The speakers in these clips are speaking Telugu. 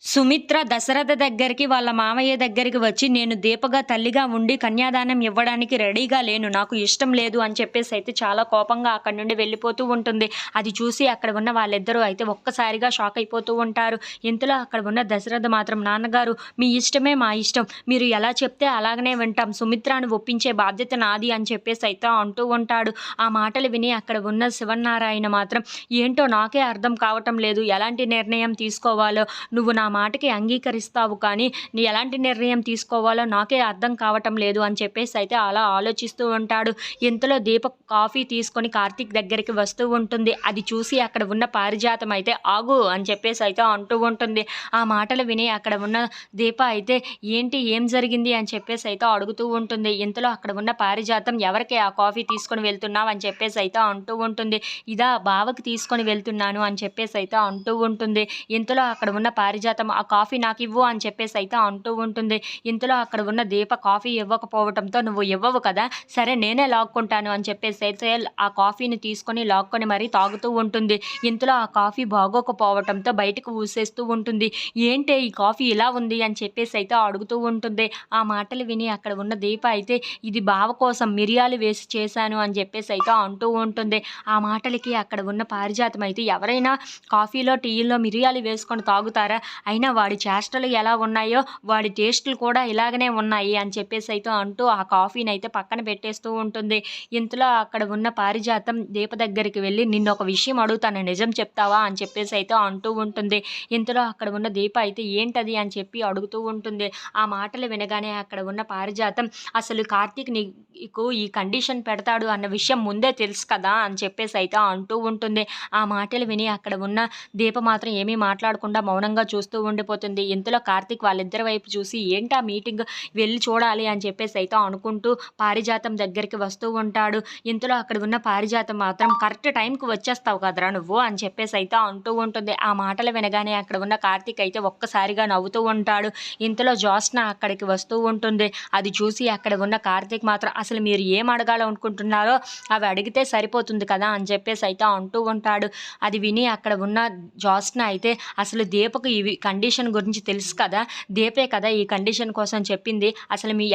సుమిత్ర దశరథ దగ్గరికి వాళ్ళ మామయ్య దగ్గరికి వచ్చి నేను దీపగా తల్లిగా ఉండి కన్యాదానం ఇవ్వడానికి రెడీగా లేను. నాకు ఇష్టం లేదు అని చెప్పేసి అయితే చాలా కోపంగా అక్కడి నుండి వెళ్ళిపోతూ ఉంటుంది. అది చూసి అక్కడ ఉన్న వాళ్ళిద్దరూ అయితే ఒక్కసారిగా షాక్ అయిపోతూ ఉంటారు. ఇంతలో అక్కడ ఉన్న దశరథ మాత్రం నాన్నగారు మీ ఇష్టమే మా ఇష్టం. మీరు ఎలా చెప్తే అలాగనే వింటాం. సుమిత్రను ఒప్పించే బాధ్యత నాది అని చెప్పేసి అయితే అంటూ ఉంటాడు. ఆ మాటలు విని అక్కడ ఉన్న శివనారాయణ మాత్రం ఏంటో నాకే అర్థం కావటం లేదు. ఎలాంటి నిర్ణయం తీసుకోవాలో నువ్వు నా మాటకి అంగీకరిస్తావు కానీ నీ ఎలాంటి నిర్ణయం తీసుకోవాలో నాకే అర్థం కావటం లేదు అని చెప్పేసి అయితే అలా ఆలోచిస్తూ ఉంటాడు. ఇంతలో దీప కాఫీ తీసుకొని కార్తీక్ దగ్గరికి వస్తూ ఉంటుంది. అది చూసి అక్కడ ఉన్న పారిజాతం అయితే ఆగు అని చెప్పేసి అయితే అంటూ ఉంటుంది. ఆ మాటలు విని అక్కడ ఉన్న దీప అయితే ఏంటి ఏం జరిగింది అని చెప్పేసి అయితే అడుగుతూ ఉంటుంది. ఇంతలో అక్కడ ఉన్న పారిజాతం ఎవరికి ఆ కాఫీ తీసుకొని వెళ్తున్నావు అని చెప్పేసి అయితే అంటూ ఉంటుంది. ఇదా బావకి తీసుకొని వెళ్తున్నాను అని చెప్పేసి అయితే అంటూ ఉంటుంది. ఇంతలో అక్కడ ఉన్న పారిజాతం ఆ కాఫీ నాకు ఇవ్వు అని చెప్పేసి అయితే అంటూ ఉంటుంది. ఇంతలో అక్కడ ఉన్న దీప కాఫీ ఇవ్వకపోవడంతో నువ్వు ఇవ్వవు కదా, సరే నేనే లాక్కుంటాను అని చెప్పేసి అయితే ఆ కాఫీని తీసుకొని లాక్కొని మరీ తాగుతూ ఉంటుంది. ఇంతలో ఆ కాఫీ బాగోకపోవడంతో బయటకు ఊసేస్తూ ఉంటుంది. ఏంటే ఈ కాఫీ ఇలా ఉంది అని చెప్పేసి అయితే అడుగుతూ ఉంటుంది. ఆ మాటలు విని అక్కడ ఉన్న దీప అయితే ఇది బావ కోసం మిరియాలు వేసి చేశాను అని చెప్పేసి అయితే అంటూ ఉంటుంది. ఆ మాటలకి అక్కడ ఉన్న పారిజాతం అయితే ఎవరైనా కాఫీలో టీలో మిరియాలు వేసుకొని తాగుతారా, అయినా వాడి చేష్టలు ఎలా ఉన్నాయో వాడి టేస్టులు కూడా ఇలాగనే ఉన్నాయి అని చెప్పేసి అయితే అంటూ ఆ కాఫీని అయితే పక్కన పెట్టేస్తూ ఉంటుంది. ఇంతలో అక్కడ ఉన్న పారిజాతం దీప దగ్గరికి వెళ్ళి నిన్ను ఒక విషయం అడుగుతాను నిజం చెప్తావా అని చెప్పేసి అయితే అంటూ ఉంటుంది. ఇంతలో అక్కడ ఉన్న దీప అయితే ఏంటది అని చెప్పి అడుగుతూ ఉంటుంది. ఆ మాటలు వినగానే అక్కడ ఉన్న పారిజాతం అసలు కార్తీక్ నీకు ఈ కండిషన్ పెడతాడు అన్న విషయం ముందే తెలుసు కదా అని చెప్పేసి అయితే అంటూ ఉంటుంది. ఆ మాటలు విని అక్కడ ఉన్న దీప మాత్రం ఏమీ మాట్లాడకుండా మౌనంగా చూస్తూ ఉండిపోతుంది. ఇంతలో కార్తీక్ వాళ్ళిద్దరి వైపు చూసి ఏంటా మీటింగ్ వెళ్ళి చూడాలి అని చెప్పేసి అయితే అనుకుంటూ పారిజాతం దగ్గరికి వస్తూ ఉంటాడు. ఇంతలో అక్కడ ఉన్న పారిజాతం మాత్రం కరెక్ట్ టైంకి వచ్చేస్తావు కదరా నువ్వు అని చెప్పేసి అయితే అంటూ ఉంటుంది. ఆ మాటలు వినగానే అక్కడ ఉన్న కార్తీక్ అయితే ఒక్కసారిగా నవ్వుతూ ఉంటాడు. ఇంతలో జ్యోత్స్న అక్కడికి వస్తూ ఉంటుంది. అది చూసి అక్కడ ఉన్న కార్తీక్ మాత్రం అసలు మీరు ఏం అడగాలనుకుంటున్నారో అవి అడిగితే సరిపోతుంది కదా అని చెప్పేసి అయితే అంటూ ఉంటాడు. అది విని అక్కడ ఉన్న జ్యోత్స్న అయితే అసలు దీపకు ఇవి కండిషన్ గురించి తెలుసు కదా, దీపే కదా ఈ కండిషన్ కోసం చెప్పింది, అసలు మీ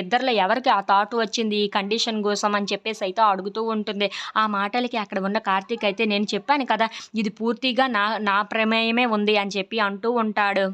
ఇద్దరిలో ఎవరికి ఆ థాట్ వచ్చింది ఈ కండిషన్ కోసం అని చెప్పేసి అయితే అడుగుతూ ఉంటుంది. ఆ మాటలకి అక్కడ ఉన్న కార్తీక్ అయితే నేను చెప్పాను కదా ఇది పూర్తిగా నా ప్రమేయమే ఉంది అని చెప్పి అంటూ ఉంటాడు.